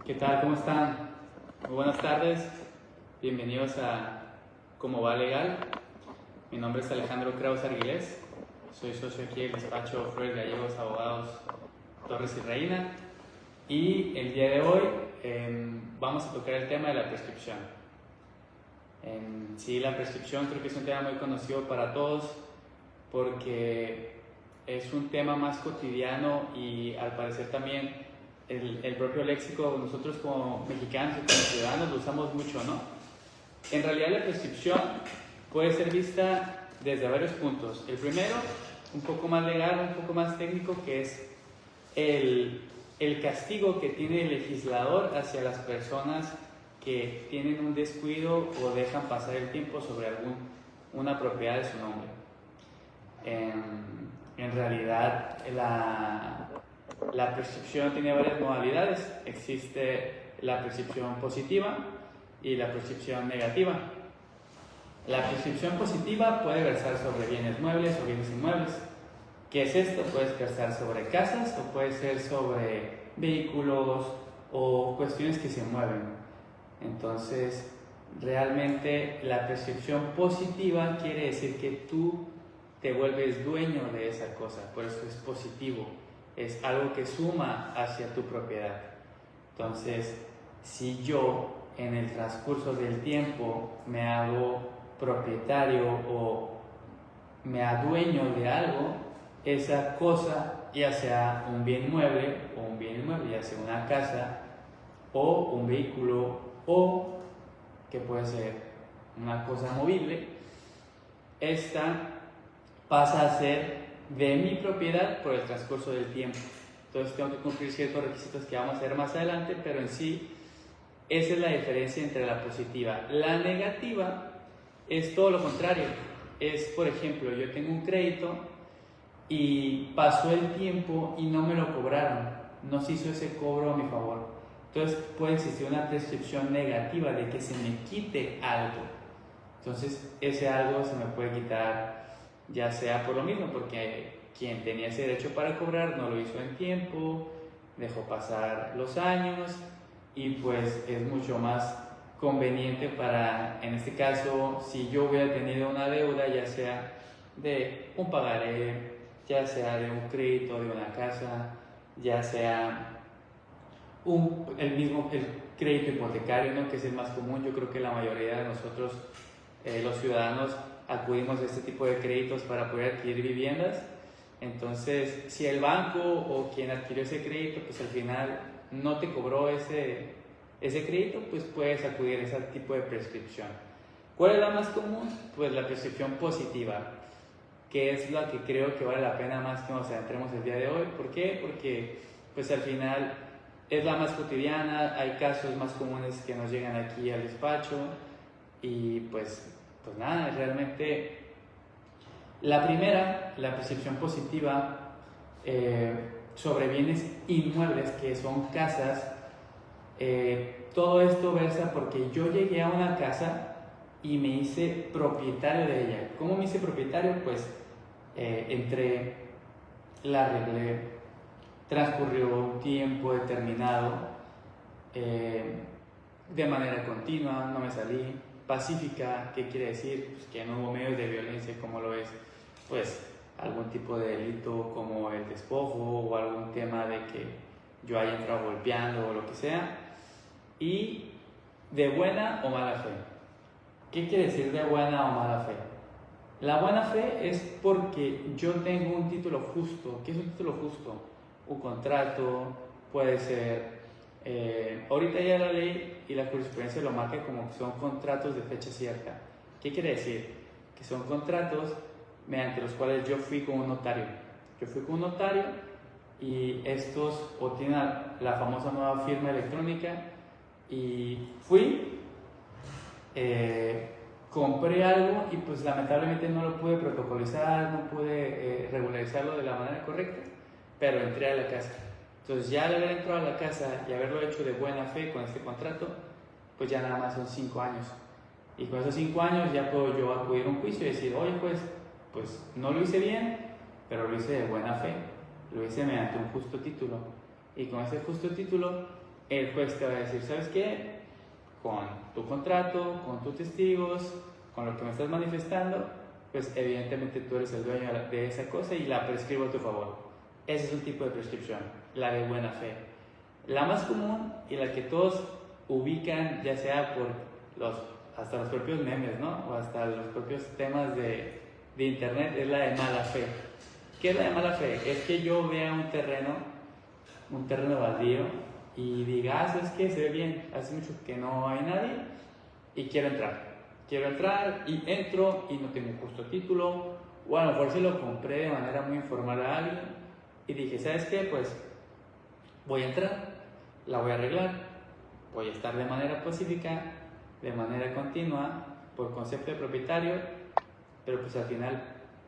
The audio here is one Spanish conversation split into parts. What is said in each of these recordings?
¿Qué tal? ¿Cómo están? Muy buenas tardes. Bienvenidos a Cómo va Legal. Mi nombre es Alejandro Kraus Arguilés. Soy socio aquí del despacho Flores Gallegos Abogados Torres y Reina. Y el día de hoy vamos a tocar el tema de la prescripción. Sí, la prescripción creo que es un tema muy conocido para todos porque es un tema más cotidiano y al parecer también el propio léxico, nosotros como mexicanos y como ciudadanos lo usamos mucho, ¿no? En realidad la prescripción puede ser vista desde varios puntos. El primero, un poco más legal, un poco más técnico, que es el castigo que tiene el legislador hacia las personas que tienen un descuido o dejan pasar el tiempo sobre una propiedad de su nombre. En realidad la prescripción tiene varias modalidades. Existe la prescripción positiva y la prescripción negativa. La prescripción positiva puede versar sobre bienes muebles o bienes inmuebles. ¿Qué es esto? Puede versar sobre casas o puede ser sobre vehículos o cuestiones que se mueven. Entonces, realmente la prescripción positiva quiere decir que tú te vuelves dueño de esa cosa, por eso es positivo, es algo que suma hacia tu propiedad. Entonces, si yo en el transcurso del tiempo me hago propietario o me adueño de algo, esa cosa, ya sea un bien mueble o un bien inmueble, ya sea una casa o un vehículo o que puede ser una cosa movible, esta pasa a ser de mi propiedad por el transcurso del tiempo. Entonces tengo que cumplir ciertos requisitos que vamos a ver más adelante, pero en sí esa es la diferencia entre la positiva. La negativa es todo lo contrario. Es, por ejemplo, yo tengo un crédito y pasó el tiempo y no me lo cobraron, no se hizo ese cobro a mi favor. Entonces puede existir una prescripción negativa de que se me quite algo. Entonces ese algo se me puede quitar, ya sea por lo mismo, porque quien tenía ese derecho para cobrar no lo hizo en tiempo, dejó pasar los años y pues es mucho más conveniente para, en este caso, si yo hubiera tenido una deuda, ya sea de un pagaré, ya sea de un crédito de una casa, ya sea el crédito hipotecario, ¿no? Que es el más común. Yo creo que la mayoría de nosotros, los ciudadanos, acudimos a este tipo de créditos para poder adquirir viviendas. Entonces, si el banco o quien adquirió ese crédito, pues al final no te cobró ese crédito, pues puedes acudir a ese tipo de prescripción. ¿Cuál es la más común? Pues la prescripción positiva, que es la que creo que vale la pena más que nos adentremos el día de hoy. ¿Por qué? Porque pues al final es la más cotidiana, hay casos más comunes que nos llegan aquí al despacho y pues nada, realmente la primera, la prescripción positiva sobre bienes inmuebles, que son casas, todo esto versa porque yo llegué a una casa y me hice propietario de ella. ¿Cómo me hice propietario? Pues entré, la arreglé, transcurrió un tiempo determinado, de manera continua, no me salí. Pacífica, ¿qué quiere decir? Pues que no hubo medios de violencia como lo es pues algún tipo de delito como el despojo o algún tema de que yo haya entrado golpeando o lo que sea. Y de buena o mala fe. ¿Qué quiere decir de buena o mala fe? La buena fe es porque yo tengo un título justo. ¿Qué es un título justo? Un contrato, puede ser ahorita ya la ley y la jurisprudencia lo marca como que son contratos de fecha cierta. ¿Qué quiere decir? Que son contratos mediante los cuales yo fui con un notario. Yo fui con un notario y estos o tienen la famosa nueva firma electrónica y fui, compré algo y pues lamentablemente no lo pude protocolizar, no pude regularizarlo de la manera correcta, pero entré a la casa. Entonces ya al haber entrado a la casa y haberlo hecho de buena fe con este contrato, pues ya nada más son 5 años. Y con esos 5 años ya puedo yo acudir a un juicio y decir, oye pues no lo hice bien, pero lo hice de buena fe, lo hice mediante un justo título. Y con ese justo título el juez te va a decir, ¿sabes qué? Con tu contrato, con tus testigos, con lo que me estás manifestando, pues evidentemente tú eres el dueño de esa cosa y la prescribo a tu favor. Ese es un tipo de prescripción, la de buena fe. La más común y la que todos ubican, ya sea por hasta los propios memes, ¿no? O hasta los propios temas de internet, es la de mala fe. ¿Qué es la de mala fe? Es que yo vea un terreno baldío y diga, ¿sabes qué? Se ve bien, hace mucho que no hay nadie y quiero entrar. Quiero entrar y entro y no tengo un justo título, o a lo mejor se lo compré de manera muy informal a alguien y dije, ¿sabes qué? Pues voy a entrar, la voy a arreglar, voy a estar de manera pacífica, de manera continua, por concepto de propietario, pero pues al final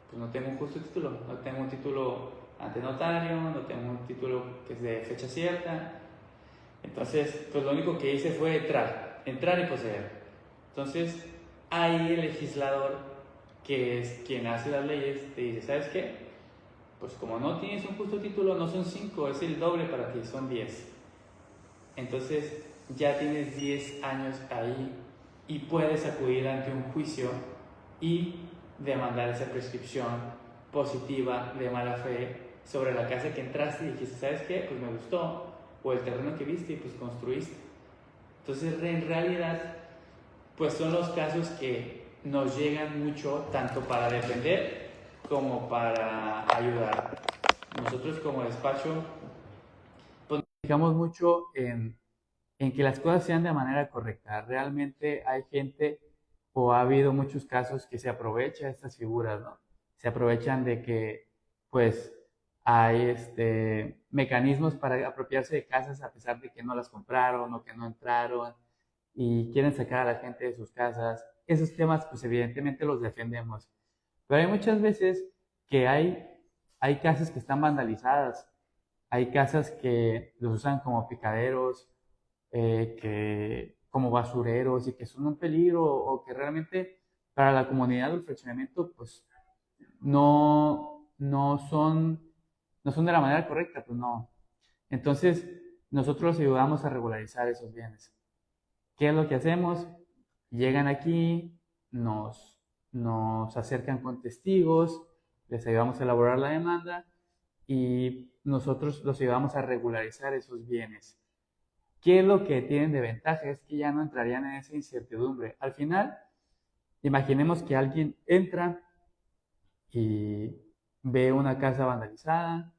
pues no tengo un justo título, no tengo un título ante notario, no tengo un título que es de fecha cierta. Entonces, pues lo único que hice fue entrar y poseer. Entonces, ahí el legislador, que es quien hace las leyes, te dice, ¿sabes qué? Pues como no tienes un justo título, no son 5, es el doble para ti, son 10. Entonces, ya tienes 10 años ahí y puedes acudir ante un juicio y demandar esa prescripción positiva de mala fe sobre la casa que entraste y dijiste, ¿sabes qué? Pues me gustó, o el terreno que viste y pues construiste. Entonces, en realidad, pues son los casos que nos llegan mucho, tanto para defender como para ayudar. Nosotros como despacho, pues nos fijamos mucho en que las cosas sean de manera correcta. Realmente hay gente o ha habido muchos casos que se aprovecha de estas figuras, ¿no? Se aprovechan de que, pues, hay mecanismos para apropiarse de casas a pesar de que no las compraron o que no entraron y quieren sacar a la gente de sus casas. Esos temas, pues, evidentemente los defendemos. Pero hay muchas veces que hay casas que están vandalizadas, hay casas que los usan como picaderos, que como basureros y que son un peligro o que realmente para la comunidad del fraccionamiento pues no son de la manera correcta, pues no. Entonces nosotros los ayudamos a regularizar esos bienes. ¿Qué es lo que hacemos? Llegan aquí, nos acercan con testigos, les ayudamos a elaborar la demanda y nosotros los ayudamos a regularizar esos bienes. ¿Qué es lo que tienen de ventaja? Es que ya no entrarían en esa incertidumbre. Al final, imaginemos que alguien entra y ve una casa vandalizada,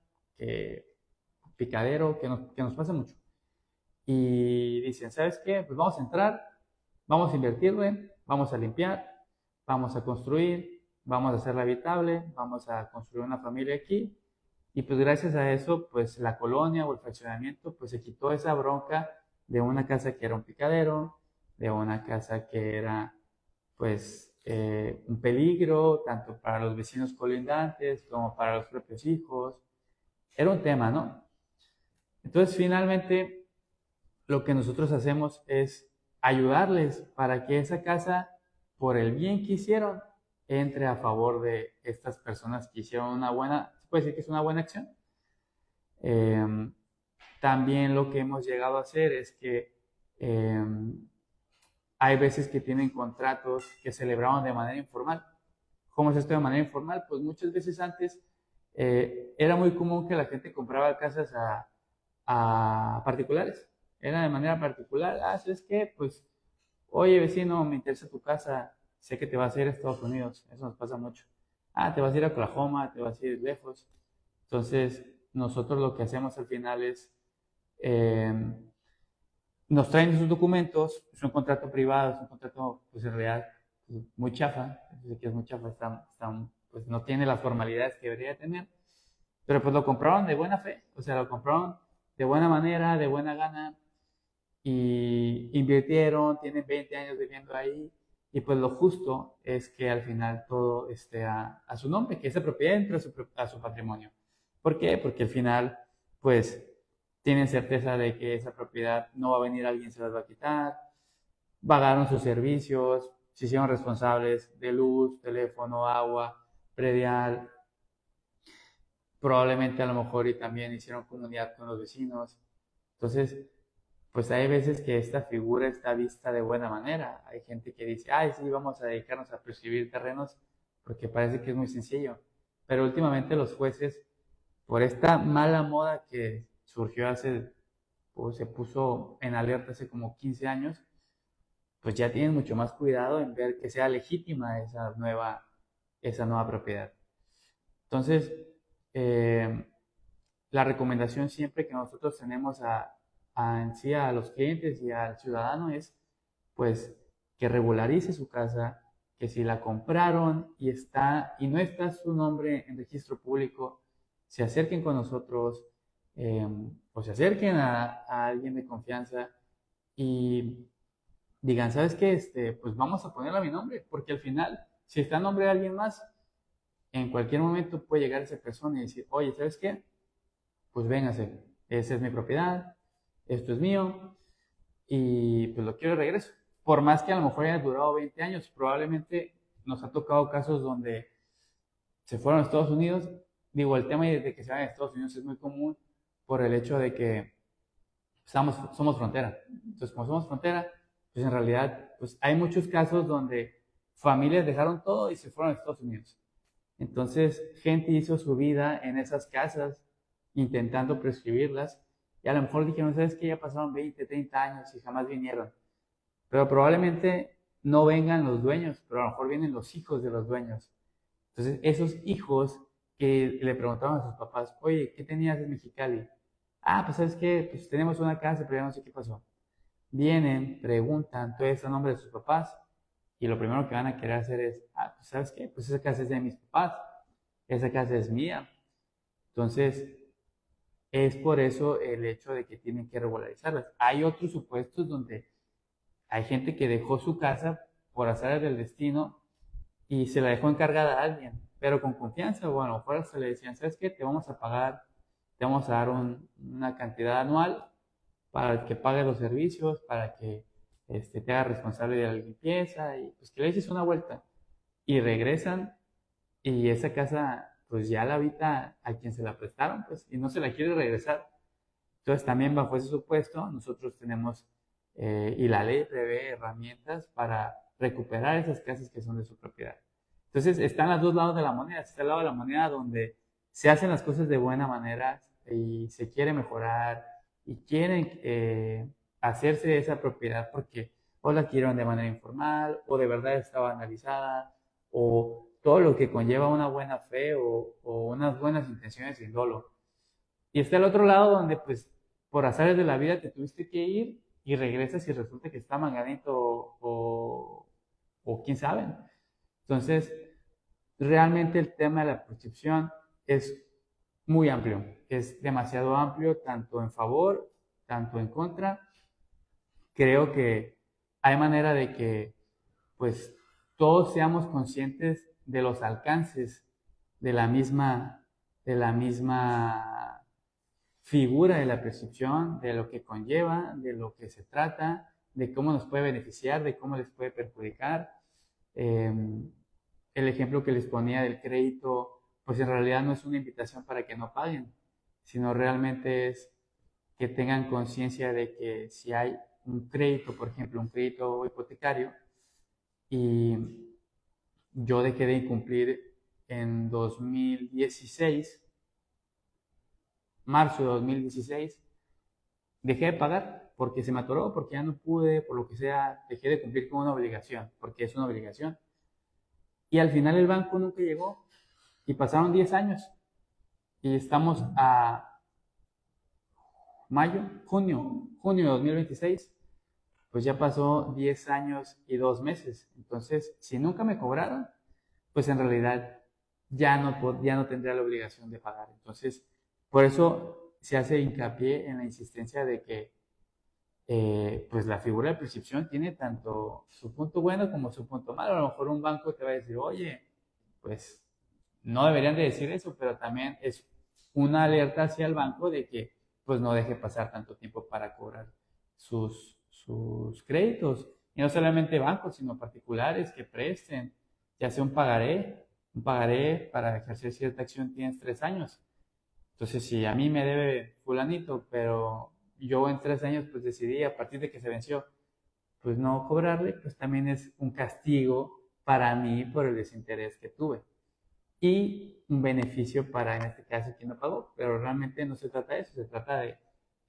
picadero, que nos pasa mucho. Y dicen, ¿sabes qué? Pues vamos a entrar, vamos a invertirle, vamos a limpiar, vamos a construir, vamos a hacerla habitable, vamos a construir una familia aquí. Y pues gracias a eso, pues la colonia o el fraccionamiento, pues se quitó esa bronca de una casa que era un picadero, de una casa que era pues un peligro, tanto para los vecinos colindantes como para los propios hijos. Era un tema, ¿no? Entonces finalmente lo que nosotros hacemos es ayudarles para que esa casa, por el bien que hicieron, entre a favor de estas personas que hicieron una buena, se puede decir que es una buena acción. También lo que hemos llegado a hacer es que hay veces que tienen contratos que celebraban de manera informal. ¿Cómo es esto de manera informal? Pues muchas veces antes era muy común que la gente compraba casas a particulares. Era de manera particular. Ah, ¿sabes qué? Pues, oye vecino, me interesa tu casa. Sé que te vas a ir a Estados Unidos. Eso nos pasa mucho. Ah, te vas a ir a Oklahoma, te vas a ir lejos. Entonces, nosotros lo que hacemos al final es nos traen esos documentos, es un contrato privado, es un contrato, pues en realidad, pues, muy chafa, que es muy chafa, pues no tiene las formalidades que debería tener, pero pues lo compraron de buena fe, o sea, lo compraron de buena manera, de buena gana, y invirtieron, tienen 20 años viviendo ahí, y pues lo justo es que al final todo esté a su nombre, que esa propiedad entre a su patrimonio. ¿Por qué? Porque al final, pues, tienen certeza de que esa propiedad no va a venir alguien, se las va a quitar, pagaron sus servicios, se hicieron responsables de luz, teléfono, agua, predial, probablemente a lo mejor y también hicieron comunidad con los vecinos. Entonces, pues hay veces que esta figura está vista de buena manera. Hay gente que dice, ay, sí, vamos a dedicarnos a prescribir terrenos porque parece que es muy sencillo. Pero últimamente los jueces, por esta mala moda que surgió hace, pues se puso en alerta hace como 15 años, pues ya tienen mucho más cuidado en ver que sea legítima esa nueva propiedad. Entonces, eh, la recomendación siempre que nosotros tenemos en sí a los clientes y al ciudadano es, pues, que regularice su casa, que si la compraron y no está su nombre en registro público, se acerquen con nosotros, o se acerquen a alguien de confianza y digan, ¿sabes qué? Pues vamos a ponerlo a mi nombre, porque al final, si está a nombre de alguien más, en cualquier momento puede llegar esa persona y decir, oye, ¿sabes qué? Pues véngase, esa es mi propiedad, esto es mío y pues lo quiero de regreso. Por más que a lo mejor haya durado 20 años, probablemente nos ha tocado casos donde se fueron a Estados Unidos. Digo, el tema de que se vayan a Estados Unidos es muy común por el hecho de que somos frontera. Entonces, como somos frontera, pues en realidad pues hay muchos casos donde familias dejaron todo y se fueron a Estados Unidos. Entonces, gente hizo su vida en esas casas intentando prescribirlas y a lo mejor dijeron, ¿sabes qué? Ya pasaron 20, 30 años y jamás vinieron. Pero probablemente no vengan los dueños, pero a lo mejor vienen los hijos de los dueños. Entonces, esos hijos que le preguntaban a sus papás, oye, ¿qué tenías en Mexicali? Ah, pues ¿sabes qué? Pues tenemos una casa, pero ya no sé qué pasó. Vienen, preguntan, todo eso a nombre de sus papás y lo primero que van a querer hacer es, ah, pues ¿sabes qué? Pues esa casa es de mis papás, esa casa es mía. Entonces, es por eso el hecho de que tienen que regularizarlas. Hay otros supuestos donde hay gente que dejó su casa por azar del destino y se la dejó encargada a alguien, pero con confianza, o a lo mejor se le decían, ¿sabes qué? Te vamos a pagar, te vamos a dar una cantidad anual para que pague los servicios, para que te haga responsable de la limpieza y pues que le eches una vuelta. Y regresan y esa casa pues ya la habita a quien se la prestaron, pues, y no se la quiere regresar. Entonces también bajo ese supuesto nosotros tenemos, y la ley prevé herramientas para recuperar esas casas que son de su propiedad. Entonces están los dos lados de la moneda. Está el lado de la moneda donde se hacen las cosas de buena manera y se quiere mejorar y quieren hacerse de esa propiedad porque o la quieren de manera informal o de verdad está banalizada o todo lo que conlleva una buena fe o unas buenas intenciones sin dolo. Y está el otro lado donde pues por azares de la vida te tuviste que ir y regresas y resulta que está manganito o quién sabe. Entonces, realmente el tema de la percepción es muy amplio, es demasiado amplio, tanto en favor, tanto en contra. Creo que hay manera de que pues todos seamos conscientes de los alcances de de la misma figura de la percepción, de lo que conlleva, de lo que se trata, de cómo nos puede beneficiar, de cómo les puede perjudicar. Eh, el ejemplo que les ponía del crédito, pues en realidad no es una invitación para que no paguen, sino realmente es que tengan conciencia de que si hay un crédito, por ejemplo, un crédito hipotecario, y yo dejé de incumplir en 2016, marzo de 2016, dejé de pagar porque se me atoró, porque ya no pude, por lo que sea, dejé de cumplir con una obligación, porque es una obligación. Y al final el banco nunca llegó y pasaron 10 años y estamos a junio de 2026, pues ya pasó 10 años y 2 meses. Entonces, si nunca me cobraron, pues en realidad ya no tendría la obligación de pagar. Entonces, por eso se hace hincapié en la insistencia de que pues la figura de percepción tiene tanto su punto bueno como su punto malo. A lo mejor un banco te va a decir, oye, pues no deberían de decir eso, pero también es una alerta hacia el banco de que pues no deje pasar tanto tiempo para cobrar sus créditos. Y no solamente bancos, sino particulares que presten, ya sea un pagaré para ejercer cierta acción tienes 3 años. Entonces, si a mí me debe fulanito, pero yo en 3 años pues decidí a partir de que se venció pues no cobrarle, pues también es un castigo para mí por el desinterés que tuve y un beneficio para, en este caso, quien no pagó. Pero realmente no se trata de eso, se trata de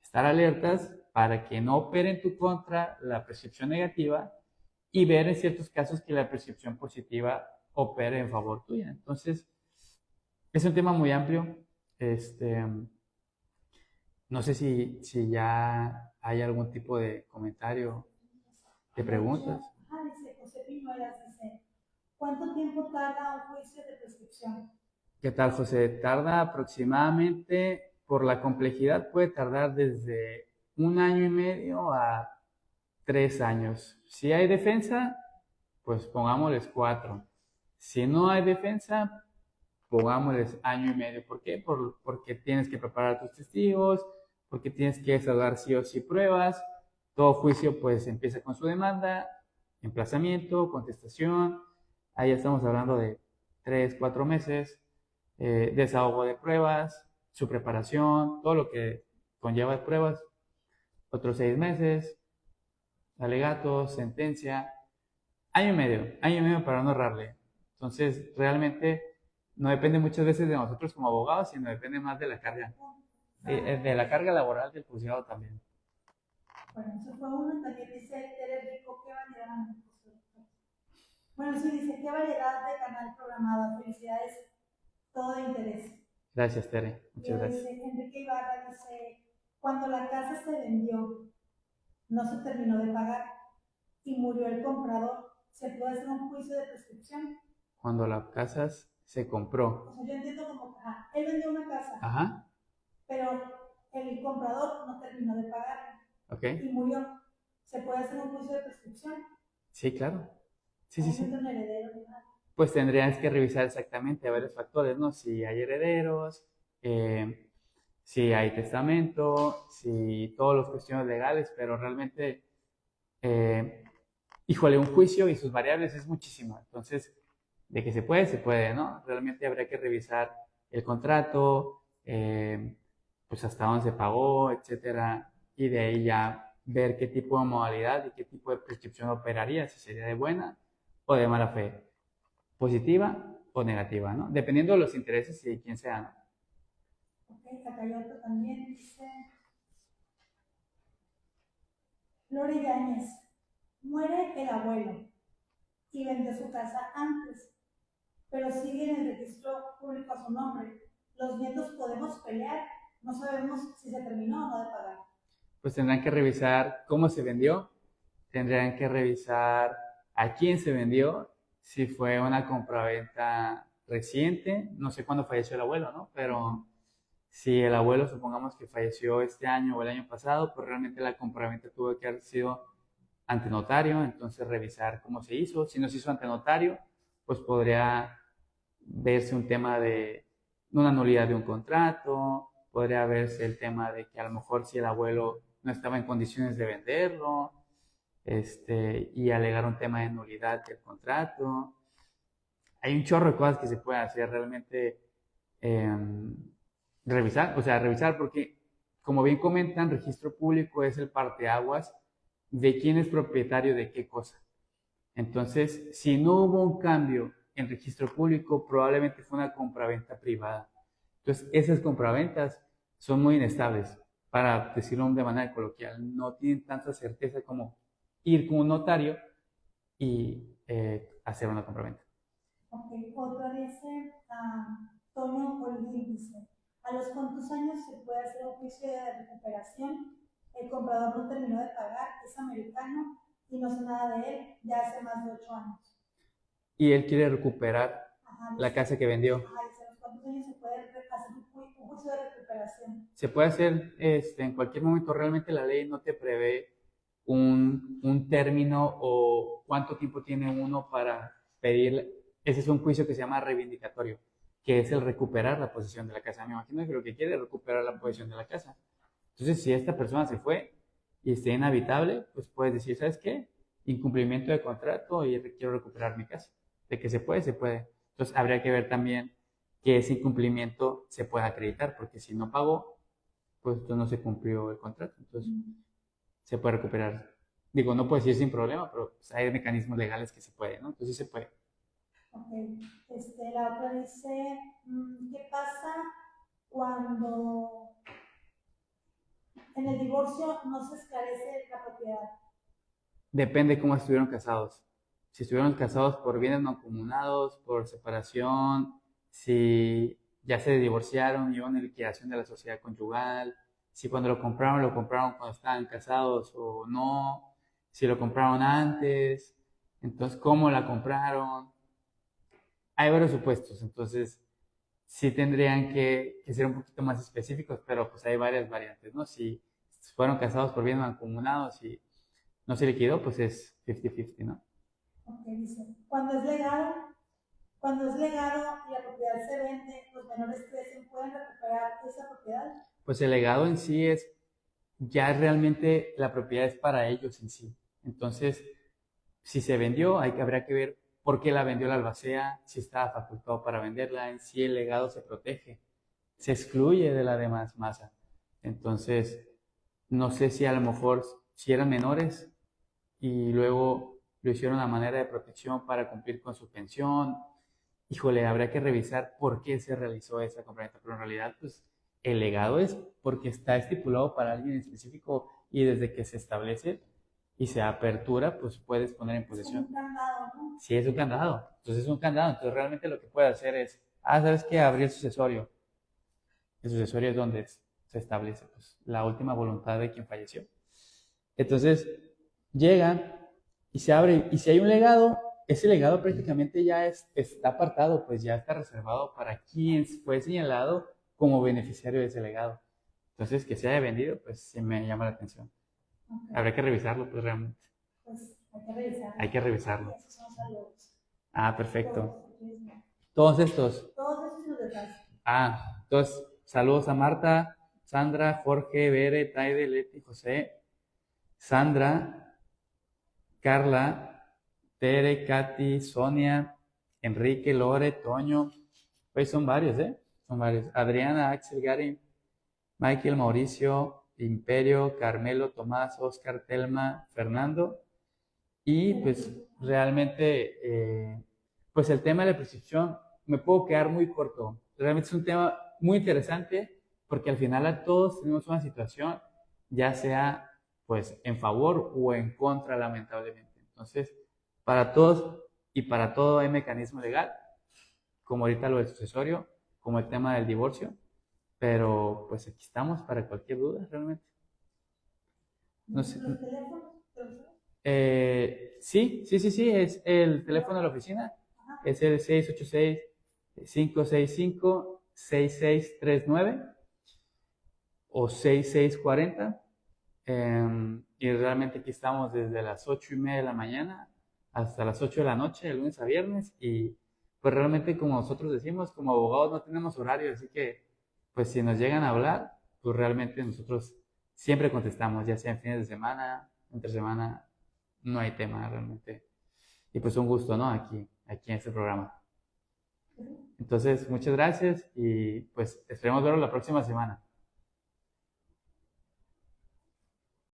estar alertas para que no opere en tu contra la percepción negativa y ver en ciertos casos que la percepción positiva opere en favor tuya. Entonces, es un tema muy amplio. No sé si ya hay algún tipo de comentario, de De preguntas. hecho, dice José Piñuelas, dice, ¿cuánto tiempo tarda un juicio de prescripción? ¿Qué tal, José? Tarda aproximadamente, por la complejidad, puede tardar desde 1 año y medio a 3 años. Si hay defensa, pues pongámosles 4. Si no hay defensa, pongámosles año y medio. ¿Por qué? Porque tienes que preparar a tus testigos, porque tienes que desahogar sí o sí pruebas. Todo juicio pues empieza con su demanda, emplazamiento, contestación. Ahí estamos hablando de 3, 4 meses, desahogo de pruebas, su preparación, todo lo que conlleva pruebas. Otros 6 meses, alegatos, sentencia, año y medio para no errarle. Entonces, realmente no depende muchas veces de nosotros como abogados, sino depende más de la carga, de la carga laboral del juzgado también. Bueno, eso fue uno. También dice Tere Rico, ¿qué variedad? Bueno, sí, dice, ¿qué variedad de canal programado? Felicidades, todo de interés. Gracias, Tere. Y Muchas gracias. dice Enrique Ibarra, dice, cuando la casa se vendió, no se terminó de pagar y murió el comprador, ¿se puede hacer un juicio de prescripción? Cuando la casa se compró. O sea, yo entiendo como, él vendió una casa, Ajá. pero el comprador no terminó de pagar Ok. y murió. ¿Se puede hacer un juicio de prescripción? Sí, claro. Sí, Ahí sí, no sí. está un heredero ni nada. Pues tendrías que revisar exactamente varios factores, ¿no? Si hay herederos, si hay testamento, si todas las cuestiones legales, pero realmente, eh, híjole, un juicio y sus variables es muchísimo. Entonces, de que se puede, ¿no? Realmente habría que revisar el contrato, pues hasta dónde se pagó, etcétera, y de ahí ya ver qué tipo de modalidad y qué tipo de prescripción operaría, si sería de buena o de mala fe, positiva o negativa, ¿no? Dependiendo de los intereses y de quién sea, ¿no? Ok, acá hay otro también, dice Lore Yáñez, muere el abuelo y vende su casa antes, pero sigue en el registro público a su nombre. Los nietos podemos pelear, no sabemos si se terminó o no de pagar. Pues tendrán que revisar cómo se vendió, tendrán que revisar a quién se vendió, si fue una compraventa reciente, no sé cuándo falleció el abuelo, ¿no? Pero si el abuelo supongamos que falleció este año o el año pasado, pues realmente la compraventa tuvo que haber sido ante notario, entonces revisar cómo se hizo. Si no se hizo ante notario, pues podría verse un tema de una nulidad de un contrato, podría verse el tema de que a lo mejor si el abuelo no estaba en condiciones de venderlo, y alegar un tema de nulidad del contrato. Hay un chorro de cosas que se pueden hacer realmente, eh, revisar, o sea, revisar porque, como bien comentan, registro público es el parteaguas de quién es propietario de qué cosa. Entonces, si no hubo un cambio en registro público, probablemente fue una compraventa privada. Entonces, esas compraventas son muy inestables, para decirlo de manera coloquial. No tienen tanta certeza como ir con un notario y hacer una compraventa. Ok, otra dice, Toño Holguín dice, ¿a los cuántos años se puede hacer un juicio de recuperación? El comprador no terminó de pagar, es americano y no sé nada de él, ya hace más de 8 años. Y él quiere recuperar la Dice, casa que vendió. dice, ¿a los cuántos años se puede hacer un juicio de recuperación? Se puede hacer en cualquier momento. Realmente la ley no te prevé un término o cuánto tiempo tiene uno para pedir. Ese es un juicio que se llama reivindicatorio, que es el recuperar la posesión de la casa. Me imagino que lo que quiere es recuperar la posesión de la casa. Entonces, si esta persona se fue y está inhabitable, pues puedes decir, ¿sabes qué? Incumplimiento de contrato y quiero recuperar mi casa. De que se puede, se puede. Entonces, habría que ver también que ese incumplimiento se pueda acreditar, porque si no pagó, pues entonces no se cumplió el contrato. Entonces se puede recuperar. Digo, no puede decir sin problema, pero pues, hay mecanismos legales que se pueden, ¿no? Entonces sí se puede. Ok. La otra dice, ¿qué pasa cuando en el divorcio no se esclarece la propiedad? Depende cómo estuvieron casados. Si estuvieron casados por bienes mancomunados, por separación, si ya se divorciaron y hubo una liquidación de la sociedad conyugal, si cuando lo compraron cuando estaban casados o no, si lo compraron antes, entonces cómo la compraron. Hay varios supuestos, entonces sí tendrían que ser un poquito más específicos, pero pues hay varias variantes, ¿no? Si fueron casados por bienes mancomunados y no se liquidó, pues es 50-50, ¿no? Ok, dice, cuando es legado y la propiedad se vende, los menores crecen, ¿pueden recuperar esa propiedad? Pues el legado en sí es, ya realmente la propiedad es para ellos en sí. Entonces, si se vendió, habría que ver por qué la vendió la albacea, si estaba facultado para venderla, en sí el legado se protege, se excluye de la demás masa. Entonces, no sé si a lo mejor, si eran menores y luego lo hicieron a manera de protección para cumplir con su pensión. Híjole, habría que revisar por qué se realizó esa compraventa, pero en realidad, pues, el legado es porque está estipulado para alguien específico y desde que se establece y se apertura, pues puedes poner en posesión. Es un candado, ¿no? Sí, es un candado. Entonces es un candado. Entonces realmente lo que puede hacer es, ¿sabes qué? Abrir el sucesorio. El sucesorio es donde se establece pues, la última voluntad de quien falleció. Entonces llega y se abre. Y si hay un legado, ese legado prácticamente ya está apartado, pues ya está reservado para quien fue señalado como beneficiario de ese legado. Entonces, que se haya vendido, pues sí me llama la atención. Okay. Habrá que revisarlo, pues realmente. Pues hay que revisarlo. Hay que revisarlo. Y esos son saludos. Ah, perfecto. Todos estos. Todos esos los detalles. Ah, entonces, saludos a Marta, Sandra, Jorge, Bere, Taide, Leti, José, Sandra, Carla, Tere, Katy, Sonia, Enrique, Lore, Toño. Pues son varios, ¿eh? Son varios. Adriana, Axel, Gary, Michael, Mauricio, Imperio, Carmelo, Tomás, Oscar, Telma, Fernando. Y pues realmente, pues el tema de la prescripción me puedo quedar muy corto. Realmente es un tema muy interesante porque al final a todos tenemos una situación, ya sea pues en favor o en contra, lamentablemente. Entonces, para todos y para todo hay mecanismo legal, como ahorita lo del sucesorio, como el tema del divorcio, pero pues aquí estamos para cualquier duda, realmente. No sé. ¿Los teléfonos? Sí, es el teléfono de la oficina, es el 686-565-6639 o 6640. Y realmente aquí estamos desde las 8:30 de la mañana hasta las 8 de la noche, de lunes a viernes, y pues realmente como nosotros decimos, como abogados no tenemos horario, así que pues si nos llegan a hablar, pues realmente nosotros siempre contestamos, ya sea en fines de semana, entre semana, no hay tema realmente. Y pues un gusto, ¿no? Aquí en este programa. Entonces, muchas gracias y pues esperemos verlo la próxima semana.